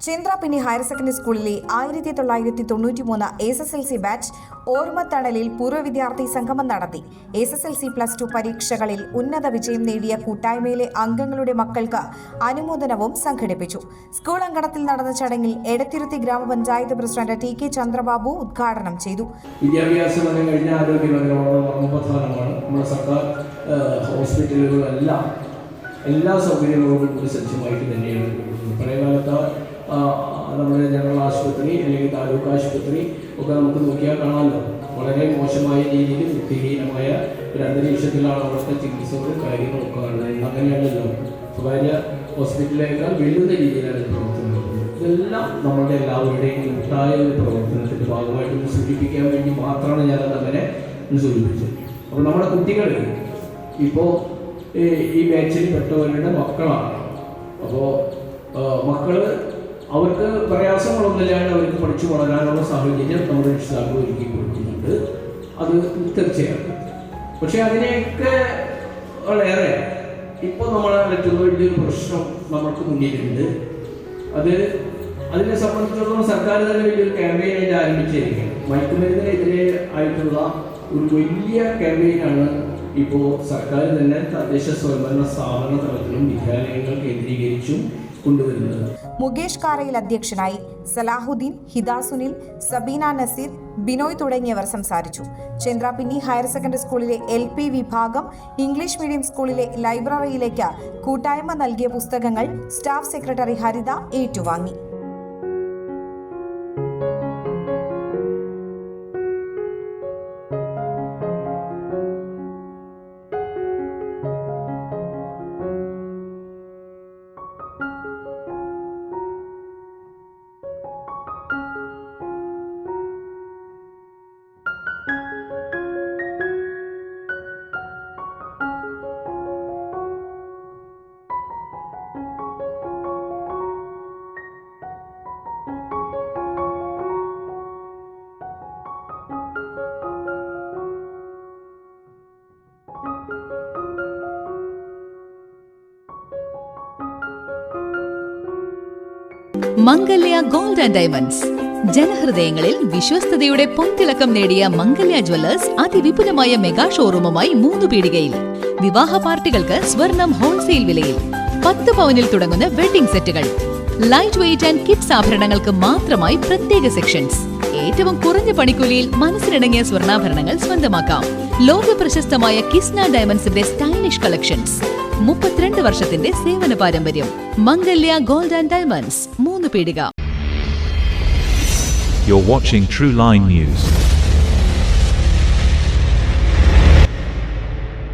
ചിന്ത്രാപിന്നി higher secondary സ്കൂളിലെ 1993 SSLC batch ഓർമ്മത്തണലിൽ പൂർവ്വ വിദ്യാർത്ഥി സംഗമം നടത്തി. SSLC +2 പരീക്ഷകളിൽ ഉന്നത വിജയം നേടിയ കൂട്ടായ്മയിലെ അംഗങ്ങളുടെ മക്കൾക്ക് അനുമോദനവും സംഘടിപ്പിച്ചു. സ്കൂൾ അങ്കണത്തിൽ നടന്ന ചടങ്ങിൽ എടത്തിരുത്തി ഗ്രാമപഞ്ചായത്ത് പ്രസിഡന്റ് TK ചന്ദ്രബാബു ഉദ്ഘാടനം ചെയ്തു. വിദ്യാഭ്യാസം കഴിഞ്ഞ ആരോഗ്യമേഖലയോളം പ്രധാനമാണ്. നമ്മുടെ സർക്കാർ ഹോസ്പിറ്റലുകളെല്ലാം എല്ലാ സൗകര്യങ്ങളോടും കൂടി സജ്ജമായിട്ട് തന്നെയാണ്. പഴയകാലത്ത് നമ്മുടെ ജനറൽ ആശുപത്രി അല്ലെങ്കിൽ താലൂക്ക് ആശുപത്രി ഒക്കെ നമുക്ക് നോക്കിയാൽ കാണാമല്ലോ, വളരെ മോശമായ രീതിയിൽ വൃത്തിഹീനമായ ഒരു അന്തരീക്ഷത്തിലാണ് അവിടുത്തെ ചികിത്സകളും കാര്യങ്ങളൊക്കെ കാണുന്നത്. അങ്ങനെയാണല്ലോ സ്വകാര്യ ഹോസ്പിറ്റലിനേക്കാൾ വെല്ലുന്ന രീതിയിലാണ് പ്രവർത്തനം. ഇതെല്ലാം നമ്മുടെ എല്ലാവരുടെയും കൂട്ടായ ഒരു പ്രവർത്തനത്തിൻ്റെ ഭാഗമായിട്ട് സൂചിപ്പിക്കാൻ വേണ്ടി മാത്രമാണ് ഞാനത് അങ്ങനെ സൂചിപ്പിച്ചത്. അപ്പോൾ നമ്മുടെ കുട്ടികൾ ഇപ്പോൾ ഈ ബാച്ചിൽ പെട്ടവരുടെ മക്കളാണ്. അപ്പോൾ മക്കൾ അവർക്ക് പ്രയാസങ്ങളൊന്നുമില്ലാണ്ട് അവർക്ക് പഠിച്ചു വളരാനുള്ള സാഹചര്യം നമ്മുടെ രക്ഷിതാക്കൾ ഒരുക്കി കൊടുക്കുന്നുണ്ട്. അത് തീർച്ചയായും. പക്ഷെ അതിനെയൊക്കെ വളരെയേറെ ഇപ്പോൾ നമ്മളെ പറ്റുന്ന വലിയൊരു പ്രശ്നം നമ്മൾക്ക് മുന്നിലുണ്ട്. അതിനെ സംബന്ധിച്ചിടത്തോളം സർക്കാർ തന്നെ വലിയൊരു ക്യാമ്പയിനായിട്ട് ആരംഭിച്ചിരിക്കുകയാണ്. മയക്കുമരുന്നിനെതിരെ ആയിട്ടുള്ള ഒരു വലിയ ക്യാമ്പയിനാണ് ഇപ്പോൾ സർക്കാർ തന്നെ തദ്ദേശ സ്വയംഭരണ സ്ഥാപന തലത്തിലും വിദ്യാലയങ്ങൾ കേന്ദ്രീകരിച്ചും കൊണ്ടുവരുന്നത്. മുകേഷ് കാരയിൽ അധ്യക്ഷനായി. സലാഹുദ്ദീൻ, ഹിദാസുനിൽ, സബീന നസീർ, ബിനോയ് തുടങ്ങിയവർ സംസാരിച്ചു. ചിന്ത്രാപിന്നി ഹയർ സെക്കൻഡറി സ്കൂളിലെ LP വിഭാഗം ഇംഗ്ലീഷ് മീഡിയം സ്കൂളിലെ ലൈബ്രറിയിലേക്ക് കൂട്ടായ്മ നൽകിയ പുസ്തകങ്ങൾ സ്റ്റാഫ് സെക്രട്ടറി ഹരിത ഏറ്റുവാങ്ങി. മംഗല്യ ഗോൾഡ് ആൻഡ് ഡയമണ്ട്സ്. ജനഹൃദയങ്ങളിൽ വിശ്വസ്തയുടെ പൊൻതിളക്കം നേടിയ മംഗല്യ ജ്വല്ലേഴ്സ് അതിവിപുലമായ മെഗാ ഷോറൂമുമായി 3 പീടികയിൽ. വിവാഹ പാർട്ടികൾക്ക് സ്വർണം ഹോൾസെയിൽ വിലയിൽ. 10 പവനിൽ തുടങ്ങുന്ന വെഡിംഗ് സെറ്റുകൾ, ലൈറ്റ് വെയ്റ്റ് ആൻഡ് കിഡ്സ് ആഭരണങ്ങൾക്ക് മാത്രമായി പ്രത്യേക സെക്ഷൻസ്. ഏറ്റവും കുറഞ്ഞ പണിക്കൂലിയിൽ മനസ്സിനിണങ്ങിയ സ്വർണ്ണാഭരണങ്ങൾ സ്വന്തമാക്കാം. ലോക പ്രശസ്തമായ കിസ്ന ഡയമണ്ട്സിന്റെ സ്റ്റൈലിഷ് കളക്ഷൻസ്. 32 വർഷത്തിന്റെ സേവന പാരമ്പര്യം. മംഗല്യ ഗോൾഡ് ആൻഡ് ഡയമണ്ട്സ്, 3 പീടിക. You're watching True Line News.